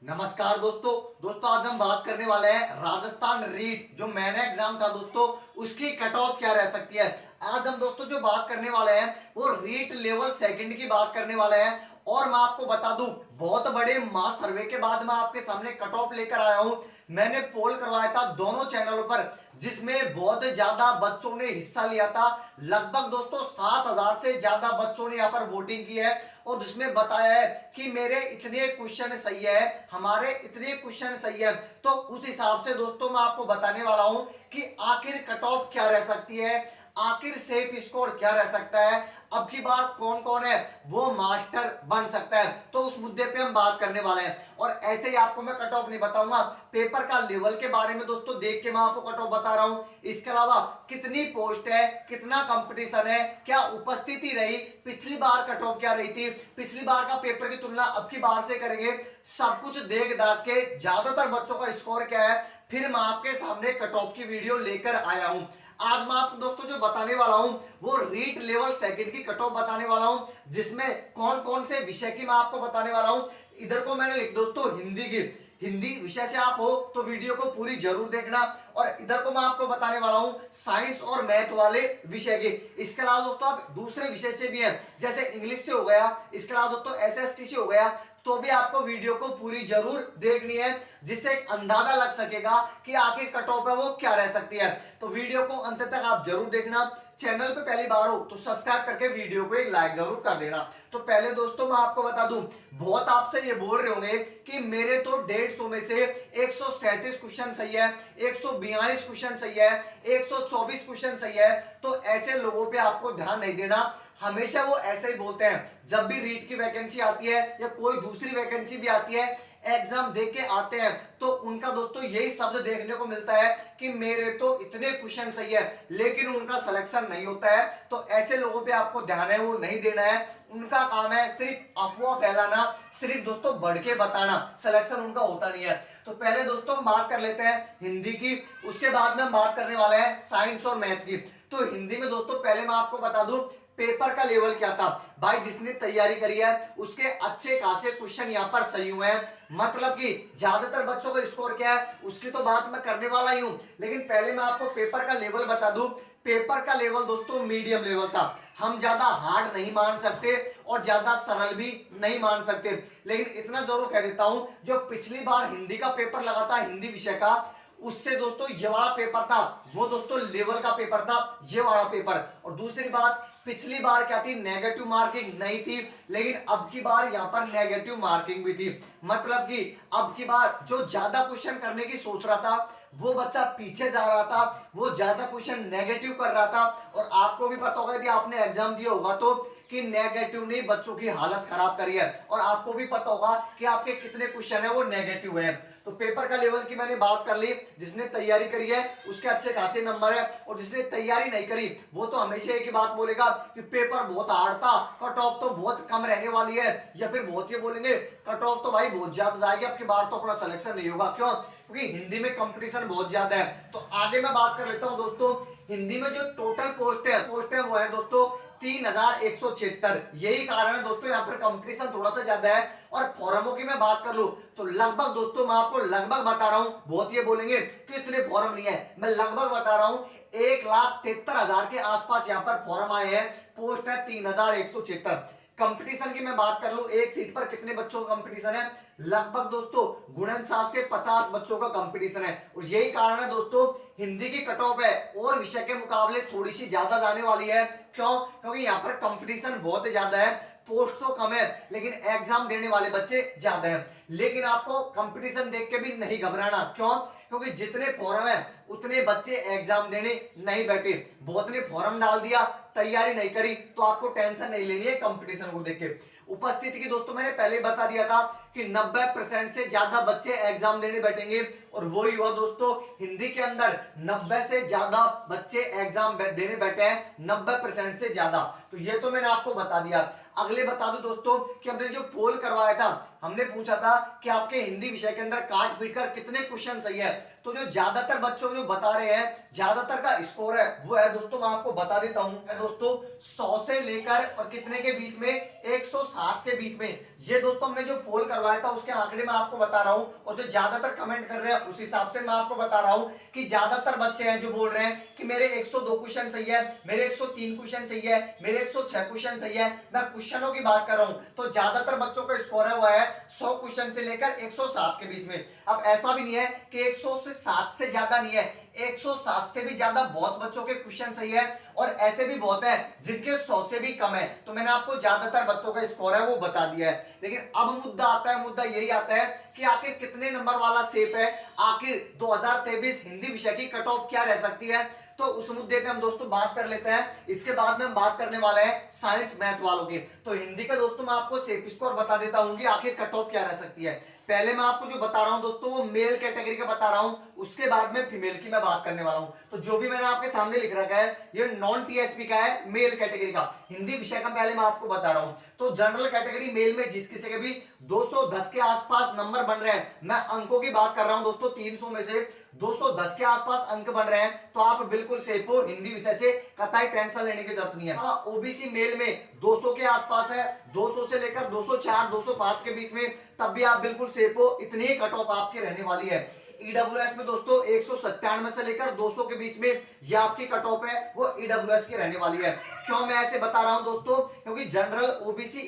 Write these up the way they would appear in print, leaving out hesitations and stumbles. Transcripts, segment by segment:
नमस्कार दोस्तों आज हम बात करने वाले हैं राजस्थान रीट जो मैंने एग्जाम था दोस्तों उसकी कट ऑफ क्या रह सकती है। आज हम दोस्तों जो बात करने वाले हैं वो रीट लेवल सेकंड की बात करने वाले हैं। और मैं आपको बता दूं बहुत बड़े मास सर्वे के बाद मैं आपके सामने कट ऑफ लेकर आया हूं। मैंने पोल करवाया था दोनों चैनलों पर जिसमें बहुत ज्यादा बच्चों ने हिस्सा लिया था। लगभग दोस्तों 7,000 से ज्यादा बच्चों ने यहाँ पर वोटिंग की है और जिसमें बताया है कि मेरे इतने क्वेश्चन सही है, हमारे इतने क्वेश्चन सही है। तो उस हिसाब से दोस्तों मैं आपको बताने वाला हूं कि आखिर कट ऑफ क्या रह सकती है, आखिर सेफ स्कोर क्या रह सकता है, अब की बार कौन कौन है वो मास्टर बन सकता है। तो उस मुद्दे पे हम बात करने वाले हैं। और ऐसे ही आपको मैं कट ऑफ नहीं बताऊंगा, पेपर का लेवल के बारे में दोस्तों देख के मैं आपको कट ऑफ बता रहा हूं। इसके अलावा कितनी पोस्ट है, कितना कंपटीशन है, क्या उपस्थिति रही, पिछली बार कट ऑफ क्या रही थी, पिछली बार का पेपर की तुलना अब की बार से करेंगे। सब कुछ देख दाख के ज्यादातर बच्चों का स्कोर क्या है फिर मैं आपके सामने कट ऑफ की वीडियो लेकर आया हूं। आज मैं आपको दोस्तों जो बताने वाला हूं वो रीट लेवल सेकंड की कट ऑफ बताने वाला हूं जिसमें कौन कौन से विषय की मैं आपको बताने वाला हूं। इधर को मैंने लिख दोस्तों हिंदी की, हिंदी विषय से आप हो तो वीडियो को पूरी जरूर देखना। और इधर को मैं आपको बताने वाला हूं साइंस और मैथ वाले विषय के। इसके अलावा दोस्तों आप दूसरे विषय से भी हैं जैसे इंग्लिश से हो गया, इसके अलावा दोस्तों एसएसटी से हो गया, तो भी आपको वीडियो को पूरी जरूर देखनी है जिससे एक अंदाजा लग सकेगा कि आखिर कट ऑफ है वो क्या रह सकती है। तो वीडियो को अंत तक आप जरूर देखना। चैनल पे पहली बार हो तो सब्सक्राइब करके वीडियो को एक लाइक जरूर कर देना। तो पहले दोस्तों मैं आपको बता दूं बहुत आपसे ये बोल रहे होंगे कि मेरे तो 150 में से 137 क्वेश्चन सही है, 142 क्वेश्चन सही है, 124 क्वेश्चन सही है। तो ऐसे लोगों पे आपको ध्यान नहीं देना। हमेशा वो ऐसे ही बोलते हैं जब भी रीट की वैकेंसी आती है या कोई दूसरी वैकेंसी भी आती है, एग्जाम दे के आते हैं तो उनका दोस्तों यही शब्द देखने को मिलता है कि मेरे तो इतने क्वेश्चन सही है, लेकिन उनका सिलेक्शन नहीं होता है। तो ऐसे लोगों पे आपको ध्यान है वो नहीं देना है। उनका काम है सिर्फ अफवाह फैलाना, सिर्फ दोस्तों बढ़ के बताना, सिलेक्शन उनका होता नहीं है। तो पहले दोस्तों हम बात कर लेते हैं हिंदी की, उसके बाद में हम बात करने वाले हैं साइंस और मैथ की। तो हिंदी में दोस्तों पहले मैं आपको बता दूं पेपर का लेवल क्या था। भाई जिसने तैयारी करी है उसके अच्छे खासे क्वेश्चन यहाँ पर सही हुए हैं, मतलब कि ज्यादातर बच्चों का स्कोर क्या है उसकी तो बात मैं करने वाला ही हूं। लेकिन पहले मैं आपको पेपर का लेवल बता दूं। पेपर का लेवल दोस्तों मीडियम लेवल था। हम ज्यादा हार्ड नहीं मान सकते और ज्यादा सरल भी नहीं मान सकते, लेकिन इतना जरूर कह देता हूं जो पिछली बार हिंदी का पेपर लगा था हिंदी विषय का, उससे दोस्तों ये वाला पेपर था वो दोस्तों लेवल का पेपर था, ये वाला पेपर। और दूसरी बात पिछली बार क्या थी, नेगेटिव मार्किंग नहीं थी, लेकिन अब की बार यहाँ पर नेगेटिव मार्किंग भी थी। मतलब कि अब की बार जो ज्यादा क्वेश्चन करने की सोच रहा था वो बच्चा पीछे जा रहा था, वो ज्यादा क्वेश्चन नेगेटिव कर रहा था। और आपको भी पता होगा यदि आपने एग्जाम दिया होगा तो कि नेगेटिव ने बच्चों की हालत खराब करी है, और आपको भी पता होगा कि आपके कितने क्वेश्चन है वो नेगेटिव है। तो पेपर का लेवल की मैंने बात कर ली, जिसने तैयारी करी है उसके अच्छे खासे नंबर है, और जिसने तैयारी नहीं करी वो तो हमेशा एक ही बात बोलेगा कि पेपर बहुत हार्ड था, कट ऑफ तो बहुत कम रहने वाली है, या फिर बहुत ये बोलेंगे कट ऑफ तो भाई बहुत ज्यादा जाएगी, अब की बार तो अपना सिलेक्शन नहीं होगा। क्यों? क्योंकि हिंदी में कंपटीशन बहुत ज्यादा है। तो आगे मैं बात कर लेता हूं दोस्तों हिंदी में जो टोटल पोस्ट है वो है दोस्तों 3,176। यही कारण है दोस्तों यहाँ पर कंपटीशन थोड़ा सा ज्यादा है। और फॉर्मों की मैं बात कर लूं तो लगभग दोस्तों मैं आपको लगभग बता रहा हूं, बहुत ये बोलेंगे कि इतने फॉर्म नहीं है, मैं लगभग बता रहा हूं 1,73,000 के आसपास यहाँ पर फॉर्म आए हैं। पोस्ट है 3,176। कंपटीशन की मैं बात कर लूं एक सीट पर कितने बच्चों का कंपटीशन है, लगभग दोस्तों 49 से 50 बच्चों का कंपटीशन है। और यही कारण है दोस्तों हिंदी की कट ऑफ है और विषय के मुकाबले थोड़ी सी ज्यादा जाने वाली है। क्यों? क्योंकि यहाँ पर कंपटीशन बहुत ज्यादा है, पोस्ट तो कम है लेकिन एग्जाम देने वाले बच्चे ज्यादा हैं। लेकिन आपको कंपटीशन देख के भी नहीं घबराना। क्यों? क्योंकि जितने फॉर्म है उतने बच्चे एग्जाम देने नहीं बैठे। बहुत ने फॉर्म डाल दिया, तैयारी नहीं करी, तो आपको टेंशन नहीं लेनी है कंपटीशन को देख के। उपस्थिति की दोस्तों मैंने पहले बता दिया था कि 90% से ज्यादा बच्चे एग्जाम देने बैठेंगे, और वो ही हुआ दोस्तों हिंदी के अंदर 90 से ज्यादा बच्चे एग्जाम देने बैठे हैं, 90% से ज्यादा। तो ये तो मैंने आपको बता दिया। अगले बता दूं दोस्तों कि हमने जो पोल करवाया था हमने पूछा था कि आपके हिंदी विषय के अंदर काट पीट कर कितने क्वेश्चन सही है। तो जो ज्यादातर बच्चों जो बता रहे हैं, ज्यादातर का स्कोर है वो है दोस्तों, मैं आपको बता देता हूं दोस्तों, 100 से लेकर और कितने के बीच में, 107 के बीच में। ये दोस्तों हमने जो पोल करवाया था उसके आंकड़े मैं आपको बता रहा हूं, और जो ज्यादातर कमेंट कर रहे हैं उस हिसाब से मैं आपको बता रहा हूं कि ज्यादातर बच्चे हैं जो बोल रहे हैं कि मेरे 102 क्वेश्चन सही है, मेरे 103 क्वेश्चन सही है, मेरे 106 क्वेश्चन सही है। मैं क्वेश्चनों की बात कर रहा हूं, तो ज्यादातर बच्चों का स्कोर है वो है 100 क्वेश्चन से लेकर 107 के बीच में। अब ऐसा भी नहीं है कि 107 से ज्यादा नहीं है, 107 से भी ज्यादा बहुत बच्चों के क्वेश्चन सही है, और ऐसे भी बहुत है जिनके 100 से भी कम है। तो मैंने आपको ज्यादातर बच्चों का स्कोर है वो बता दिया है। लेकिन अब मुद्दा आता है, मुद्दा यही आता है कि आखिर कितने नंबर वाला शेप है, आखिर 2023 हिंदी विषय की कट ऑफ क्या रह सकती है। तो उस मुद्दे पे हम दोस्तों बात कर लेते हैं। इसके बाद में हम बात करने वाले हैं साइंस मैथ वालों की। तो हिंदी का दोस्तों मैं आपको शेप स्कोर बता देता हूं कि आखिर कट ऑफ क्या रह सकती है। पहले मैं आपको जो बता रहा हूं दोस्तों वो मेल कैटेगरी का बता रहा हूं, उसके बाद में फीमेल की मैं बात करने वाला हूं। तो जो भी मैंने आपके सामने लिख रखा है ये नॉन टीएसपी का है, मेल कैटेगरी का हिंदी विषय का पहले मैं आपको बता रहा हूं। तो जनरल कैटेगरी मेल में जिस किसी के भी 210 के आसपास नंबर बन रहे हैं, मैं अंकों की बात कर रहा हूं दोस्तों, 300 में से 210 के आसपास अंक बन रहे हैं, तो आप बिल्कुल सेफ हो, हिंदी विषय से कतई टेंशन लेने की जरूरत नहीं है। ओबीसी मेल में 200 के आसपास है, 200 से लेकर 204 205 के बीच में, तब भी आप बिल्कुल सेफ हो, इतनी ही कट ऑफ आपकी रहने वाली है। ईडब्ल्यूएस में दोस्तों 197 से लेकर 200 के बीच में ये आपकी कट ऑफ है वो ईडब्ल्यूएस की रहने वाली है। क्यों मैं ऐसे बता रहा हूं दोस्तों, क्योंकि जनरल, ओबीसी,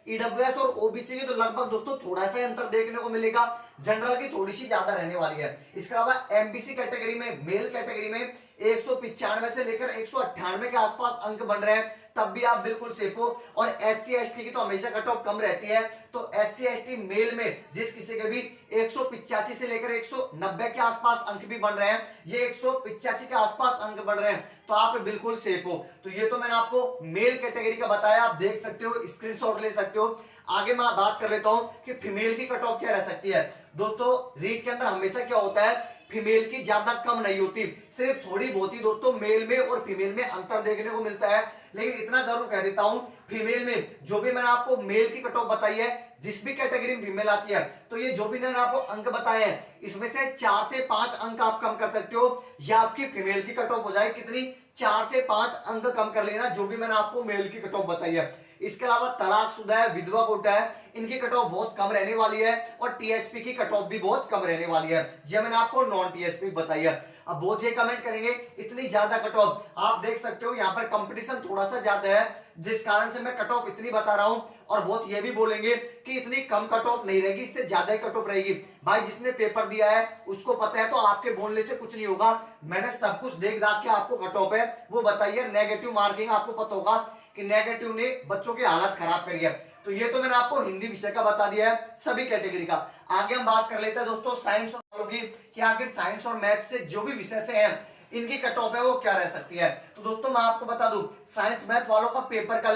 ईडब्ल्यूएस और ओबीसी की तो लगभग दोस्तों थोड़ा सा अंतर देखने को मिलेगा, जनरल की थोड़ी सी ज्यादा रहने वाली है। इसके अलावा एमबीसी कैटेगरी में, मेल कैटेगरी में 195 से लेकर 198 के आसपास अंक बन रहे हैं, तब भी आप बिल्कुल सेफ हो। और एससी एसटी की तो हमेशा कट ऑफ कम रहती है, तो एससी एसटी मेल में जिस किसी के भी 185 से लेकर 190 के आसपास अंक भी बन रहे हैं, ये 185 के आसपास अंक बन रहे हैं, तो आप बिल्कुल सेफ हो। तो ये तो मैंने आपको मेल कैटेगरी का बताया, आप देख सकते हो, स्क्रीनशॉट ले सकते हो। आगे मैं बात कर लेता हूं कि फीमेल की कट ऑफ क्या रह सकती है। दोस्तों रीट के अंदर हमेशा क्या होता है, फीमेल की ज्यादा कम नहीं होती, सिर्फ थोड़ी बहुत ही दोस्तों मेल में और फीमेल में अंतर देखने को मिलता है। लेकिन इतना जरूर कह देता हूं, फीमेल में जो भी मैंने आपको मेल की कट ऑफ बताई है, जिस भी कैटेगरी में फीमेल आती है, तो ये जो भी मैंने आपको अंक बताए हैं, इसमें से 4 से 5 अंक आप कम कर सकते हो, या आपकी फीमेल की कट ऑफ हो जाए कितनी, 4 से 5 अंक कम कर लेना, जो भी मैंने आपको मेल की कट ऑफ बताई है। इसके अलावा तलाकशुदा है, विधवा कोटा है, इनकी कट ऑफ बहुत कम रहने वाली है, और टीएसपी की कट ऑफ भी बहुत कम रहने वाली है। ये मैंने आपको नॉन टीएसपी बताई है। अब बहुत ये कमेंट करेंगे इतनी ज्यादा कट ऑफ, आप देख सकते हो यहाँ पर कंपटीशन थोड़ा सा ज्यादा है, जिस कारण से मैं कट ऑफ इतनी बता रहा हूं। और बहुत ये भी बोलेंगे कि इतनी कम कट ऑफ नहीं रहेगी, इससे ज्यादा ही कट ऑफ रहेगी। भाई जिसने पेपर दिया है उसको पता है, तो आपके बोलने से कुछ नहीं होगा। मैंने सब कुछ देख दाख के आपको कट ऑफ है वो बताइए। नेगेटिव मार्किंग आपको पता होगा कि नेगेटिव ने बच्चों की हालत खराब करी है। तो ये तो मैंने आपको हिंदी विषय का बता दिया है, सभी कैटेगरी का। आगे हम बात कर लेते हैं दोस्तों साइंस वालों की, कि आखिर साइंस और मैथ से जो भी विषय से हैं, इनकी कट ऑफ है वो क्या रह सकती है। तो दोस्तों मैं आपको बता दूं, साइंस मैथ वालों का पेपर का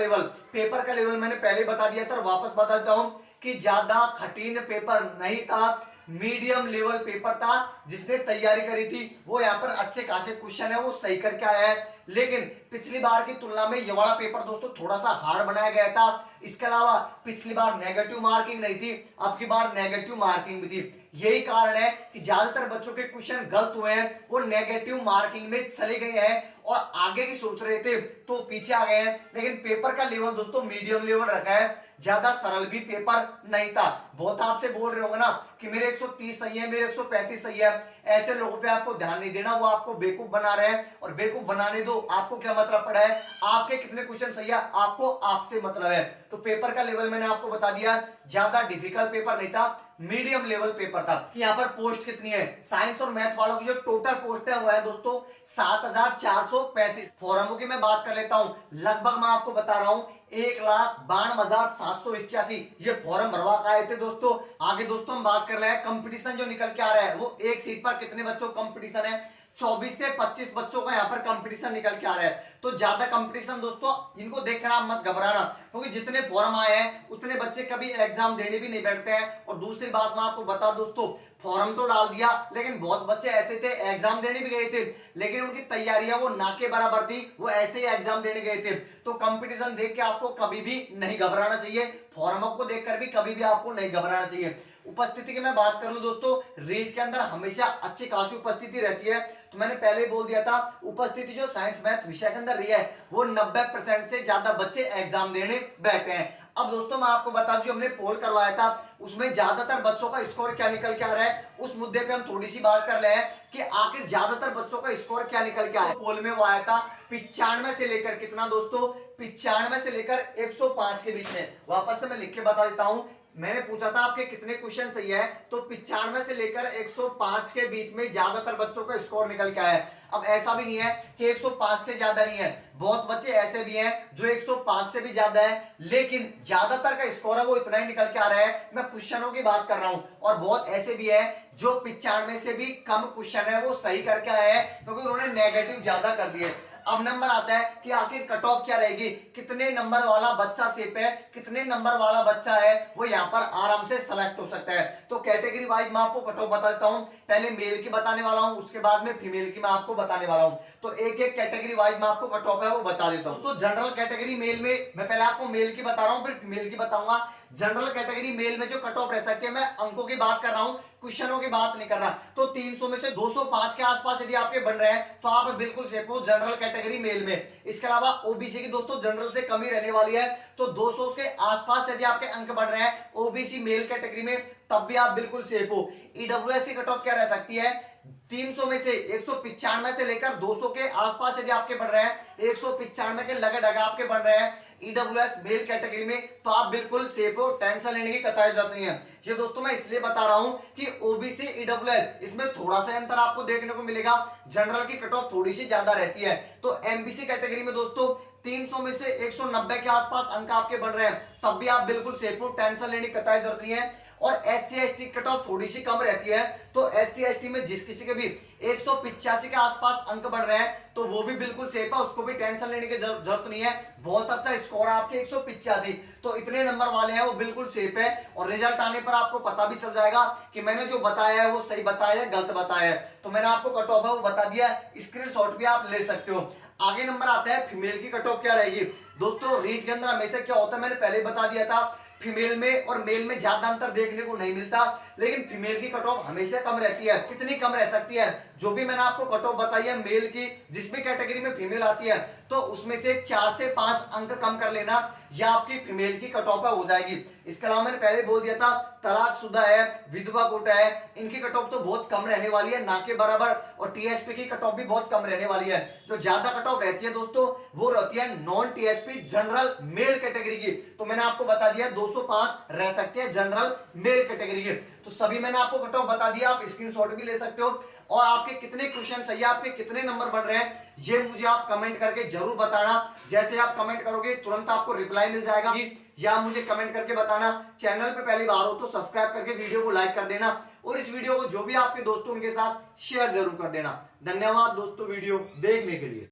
लेवल मैंने पहले बता दिया था, और वापस बता देता हूं कि ज्यादा कठिन पेपर नहीं था, मीडियम लेवल पेपर था। जिसने तैयारी करी थी वो यहाँ पर अच्छे खासे क्वेश्चन है वो सही करके आया है। लेकिन पिछली बार की तुलना में ये वाला पेपर दोस्तों थोड़ा सा हार्ड बनाया गया था। इसके अलावा पिछली बार नेगेटिव मार्किंग नहीं थी, अब की बार नेगेटिव मार्किंग भी थी। यही कारण है कि ज्यादातर बच्चों के क्वेश्चन गलत हुए हैं, वो नेगेटिव मार्किंग में चले गए हैं, और आगे की सोच रहे थे तो पीछे आ गए हैं। लेकिन पेपर का लेवल दोस्तों मीडियम लेवल रखा है, ज्यादा सरल भी पेपर नहीं था। बहुत आपसे बोल रहे होंगे ना कि मेरे 130 सही है, मेरे 135 सही है, ऐसे लोगों पे आपको ध्यान नहीं देना, वो आपको बेवकूफ बना रहे हैं। और बेवकूफ बनाने दो, आपको क्या मतलब पड़ा है, आपके कितने क्वेश्चन सही है आपको आपसे मतलब है। तो पेपर का लेवल मैंने आपको बता दिया, ज्यादा डिफिकल्ट पेपर नहीं था, मीडियम लेवल पेपर था। यहाँ पर पोस्ट कितनी है, साइंस और मैथ वालों की जो टोटल पोस्ट है वो है दोस्तों 7435। फॉर्मों की मैं बात कर लेता हूँ, लगभग मैं आपको बता रहा हूँ 1,92,781 ये फॉर्म भरवा के आए थे दोस्तों। आगे दोस्तों हम बात कर रहे हैं कंपटीशन जो निकल के आ रहा है, वो एक सीट पर कितने बच्चों का कंपटीशन है। 24 से 25 बच्चों का यहाँ पर कंपटीशन निकल के आ रहा है। तो ज्यादा कंपटीशन दोस्तों इनको देखकर आप मत घबराना, क्योंकि जितने फॉर्म आए हैं उतने बच्चे कभी एग्जाम देने भी नहीं बैठते हैं। और दूसरी बात मैं आपको बता दोस्तों, फॉर्म तो डाल दिया, लेकिन बहुत बच्चे ऐसे थे एग्जाम देने भी गए थे, लेकिन उनकी तैयारियां वो ना के बराबर थी, वो ऐसे ही एग्जाम देने गए थे। तो कंपटीशन देख के आपको कभी भी नहीं घबराना चाहिए, फॉर्म को देखकर भी कभी भी आपको नहीं घबराना चाहिए। उपस्थिति की मैं बात कर लूं दोस्तों, रीट के अंदर हमेशा अच्छी खासी उपस्थिति रहती है। तो मैंने पहले ही बोल दिया था, उपस्थिति जो साइंस मैथ विषय के अंदर रही है वो 90% से ज्यादा बच्चे एग्जाम देने बैठे हैं। अब दोस्तों मैं आपको बता दूं, जो हमने पोल करवाया था उसमें ज्यादातर बच्चों का स्कोर क्या निकल के आ रहा है, उस मुद्दे पे हम थोड़ी सी बात कर रहे हैं कि आखिर ज्यादातर बच्चों का स्कोर क्या निकल के आया है। पोल में वो आया था 95 से लेकर कितना दोस्तों, 95 से लेकर 105 के बीच में। वापस से मैं लिख के बता देता हूं, मैंने पूछा था आपके कितने क्वेश्चन सही है, तो 95 से लेकर 105 के बीच में ज्यादातर बच्चों का स्कोर निकल के आया है। अब ऐसा भी नहीं है कि 105 से ज्यादा नहीं है, बहुत बच्चे ऐसे भी हैं जो 105 से भी ज्यादा है, लेकिन ज्यादातर का स्कोर है वो इतना ही निकल के आ रहा है। मैं क्वेश्चनों की बात कर रहा हूं, और बहुत ऐसे भी है जो 95 से भी कम क्वेश्चन है वो सही करके आए हैं, क्योंकि उन्होंने नेगेटिव ज्यादा कर दिए। अब नंबर आता है कि आखिर कट ऑफ क्या रहेगी, कितने नंबर वाला बच्चा सेफ है, कितने नंबर वाला बच्चा है वो यहाँ पर आराम से सेलेक्ट हो सकता है। तो कैटेगरी वाइज मैं आपको कट ऑफ बता देता हूँ, पहले मेल की बताने वाला हूँ, उसके बाद में फीमेल की मैं आपको बताने वाला हूँ। तो एक एक कैटेगरी वाइज मैं आपको कट ऑफ है वो बता देता हूँ। तो जनरल कैटेगरी मेल में मैं पहले आपको मेल की बता रहा हूँ, फिर फीमेल की बताऊंगा। जनरल कैटेगरी मेल में जो कट ऑफ रह सकती है, मैं अंकों की बात कर रहा हूं, क्वेश्चनों की बात नहीं कर रहा। तो 300 में से 205 के आसपास यदि आपके बन रहे हैं तो आप बिल्कुल सेफ हो जनरल कैटेगरी मेल में। इसके अलावा ओबीसी की दोस्तों जनरल से कमी रहने वाली है, तो 200 के आसपास यदि आपके अंक बढ़ रहे हैं ओबीसी मेल कैटेगरी में, तब भी आप बिल्कुल सेफ हो। ईडब्ल्यूएस की कट ऑफ क्या रह सकती है, 300 में से 195 से लेकर 200 के आसपास यदि आपके बढ़ रहे हैं, 195 के लगे डगे आपके बढ़ रहे हैं ईडब्ल्यूएस मेल कैटेगरी में, तो आप बिल्कुल सेफ हो, टेंशन लेने की कतई जरूरत नहीं है। ये दोस्तों मैं इसलिए बता रहा हूं कि ओबीसी ईडब्ल्यूएस इसमें थोड़ा सा अंतर आपको देखने को मिलेगा, जनरल की कट ऑफ थोड़ी सी ज्यादा रहती है। तो एमबीसी कैटेगरी में दोस्तों 300 में से 190 के आसपास अंक आपके बढ़ रहे हैं, तब भी आप बिल्कुल सेफ हो, टेंशन लेने की कतई जरूरत नहीं है। और एससी एसटी कट ऑफ थोड़ी सी कम रहती है, तो एससी एसटी में जिस किसी के भी 185 के आसपास अंक बढ़ रहे हैं तो वो भी बिल्कुल सेफ है, उसको भी टेंशन लेने की जरूरत नहीं है। बहुत अच्छा स्कोर है आपके 185, तो इतने नंबर वाले हैं वो बिल्कुल सेफ है। और रिजल्ट आने पर आपको पता भी चल जाएगा कि मैंने जो बताया है वो सही बताया है गलत बताया है। तो मैंने आपको कट ऑफ है वो बता दिया, स्क्रीनशॉट भी आप ले सकते हो। आगे नंबर आता है फीमेल की कट ऑफ क्या रहेगी। दोस्तों रीट के अंदर हमेशा क्या होता है, मैंने पहले बता दिया था, फीमेल में और मेल में ज्यादा अंतर देखने को नहीं मिलता, लेकिन फीमेल की कट ऑफ हमेशा कम रहती है। कितनी कम रह सकती है, जो भी मैंने आपको कट ऑफ बताई है मेल की, जिस भी कैटेगरी में फीमेल आती है तो उसमें से 4 से 5 अंक कम कर लेना, या आपकी फीमेल की कट ऑफ हो जाएगी। इसके अलावा मैंने पहले बोल दिया था तलाकशुदा है, विधवा कोटा है, इनकी कट ऑफ तो बहुत कम रहने वाली है, ना के बराबर। और टीएसपी की कट ऑफ भी बहुत कम रहने वाली है। जो ज्यादा कट ऑफ रहती है दोस्तों वो रहती है non TSP general male category की। तो मैंने आपको बता दिया 205 रह सकते हैं जनरल मेल कैटेगरी के। तो सभी मैंने आपको कट ऑफ बता दिया, आप स्क्रीनशॉट भी ले सकते हो। और आपके कितने क्वेश्चन सही है, आपके कितने नंबर बढ़ रहे हैं, ये मुझे आप कमेंट करके जरूर बताना। जैसे आप कमेंट करोगे तुरंत आपको रिप्लाई मिल जाएगा, या मुझे कमेंट करके बताना। चैनल पे पहली बार हो तो सब्सक्राइब करके वीडियो को लाइक कर देना, और इस वीडियो को जो भी आपके दोस्तों उनके साथ शेयर जरूर कर देना। धन्यवाद दोस्तों वीडियो देखने के लिए।